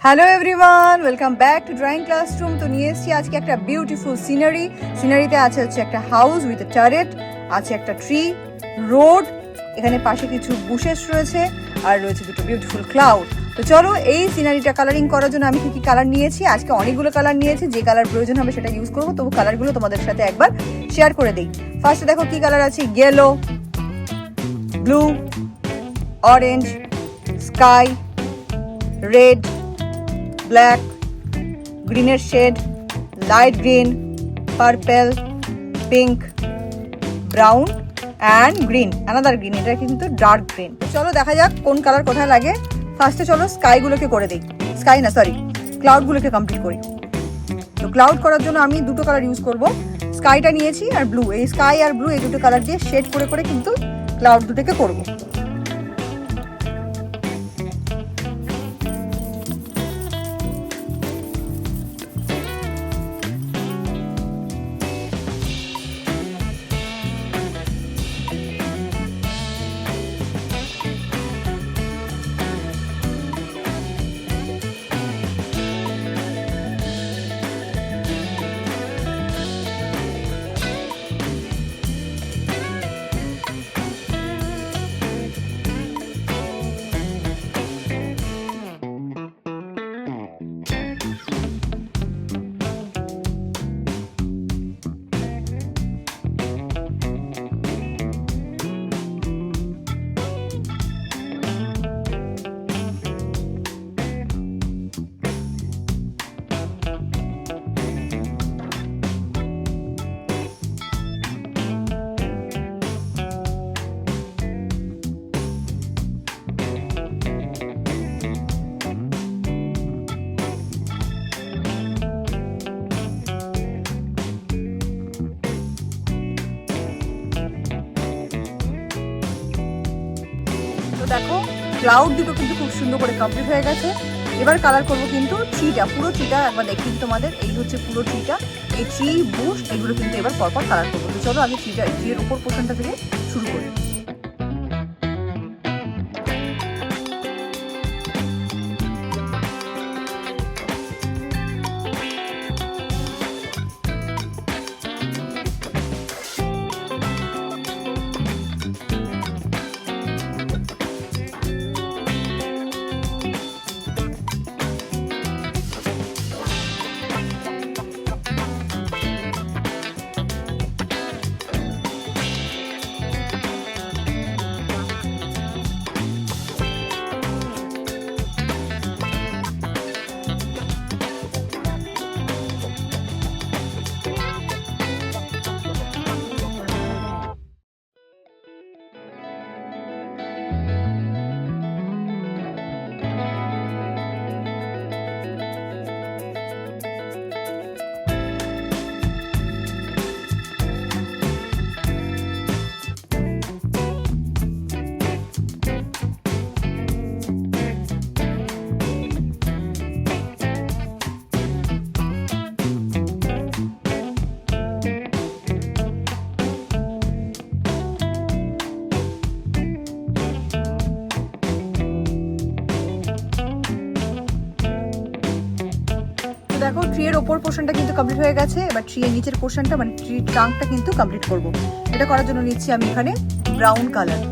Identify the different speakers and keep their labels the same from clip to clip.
Speaker 1: Hello everyone, welcome back to drawing classroom. তো নিয়ে এসেছি আজকে একটা বিউটিফুল সিনারিতে আছে হচ্ছে একটা হাউস উইথ এ টারেট, আছে একটা ট্রি, রোড, এখানে পাশে কিছু বুশেস রয়েছে আর রয়েছে দুটো বিউটিফুল ক্লাউড। তো চলো এই সিনারিটা কালারিং করার জন্য আমি কি কালার নিয়েছি, আজকে অনেকগুলো কালার নিয়েছি, যে কালার প্রয়োজন হবে সেটা ইউজ করবো। তবু কালারগুলো তোমাদের সাথে একবার শেয়ার করে দিই। ফার্স্টে দেখো কি কালার আছে, yellow, blue, orange, sky, red, black, গ্রিনের শেড, light green, purple, pink, brown and green, another green, এটা কিন্তু ডার্ক গ্রিন। চলো দেখা যাক কোন কালার কোথায় লাগে। ফার্স্টে চলো স্কাইগুলোকে করে দিই, ক্লাউডগুলোকে কমপ্লিট করি। তো ক্লাউড করার জন্য আমি দুটো কালার ইউজ করব, স্কাইটা নিয়েছি আর ব্লু। এই স্কাই আর ব্লু এই দুটো কালার দিয়ে শেড করে করে কিন্তু ক্লাউড দুটোকে করবো। দেখো ক্লাউড দুটো কিন্তু খুব সুন্দর করে কমপ্লিট হয়ে গেছে। এবার কালার করবো কিন্তু ট্রিটা, পুরো ট্রিটা একবার দেখি তোমাদের। এই হচ্ছে পুরো ট্রিটা, এই ট্রি, বুশ, এগুলো কিন্তু এবার পরপর কালার করবো। তো চলো আগে ট্রির উপর পোর্শনটা থেকে শুরু করি। দেখো ট্রি এর ওপর পোর্শনটা কিন্তু কমপ্লিট হয়ে গেছে। এবার ট্রি এর নিচের পোর্শনটা মানে ট্রি ট্রাঙ্কটা কিন্তু কমপ্লিট করব। এটা করার জন্য নিচ্ছি আমি এখানে ব্রাউন কালার।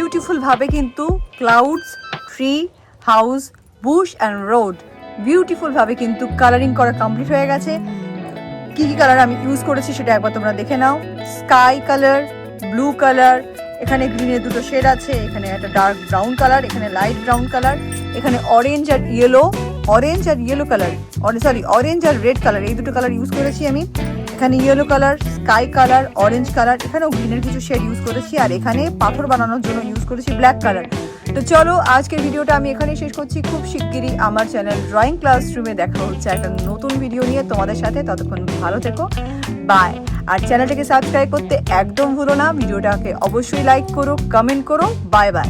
Speaker 1: বিউটিফুল ভাবে কিন্তু clouds, tree, house, Bush and road beautiful ভাবে কিন্তু কালারিং করা কমপ্লিট হয়ে গেছে। কি কি কালার আমি ইউজ করেছি সেটা একবার তোমরা দেখে নাও। স্কাই কালার, ব্লু কালার, এখানে গ্রিনের দুটো শেড আছে, এখানে একটা ডার্ক ব্রাউন কালার, এখানে লাইট ব্রাউন কালার, এখানে অরেঞ্জ আর ইয়েলো কালার, অরেঞ্জ আর রেড কালার, এই দুটো কালার ইউজ করেছি আমি। এখানে yellow colour, sky colour, orange colour, এখানেও গ্রিনের কিছু শেড ইউজ করেছি, আর এখানে পাথর বানানোর জন্য ইউজ করেছি ব্ল্যাক কালার। তো চলো আজকের ভিডিওটা আমি এখানেই শেষ করছি। খুব শিগগিরই আমার চ্যানেল ড্রয়িং ক্লাসরুমে দেখা হচ্ছে একটা নতুন ভিডিও নিয়ে তোমাদের সাথে। ততক্ষণ ভালো থেকো, বাই। আর চ্যানেলটাকে সাবস্ক্রাইব করতে একদম ভুলো না, ভিডিওটাকে অবশ্যই লাইক করো, কমেন্ট করো। Bye bye.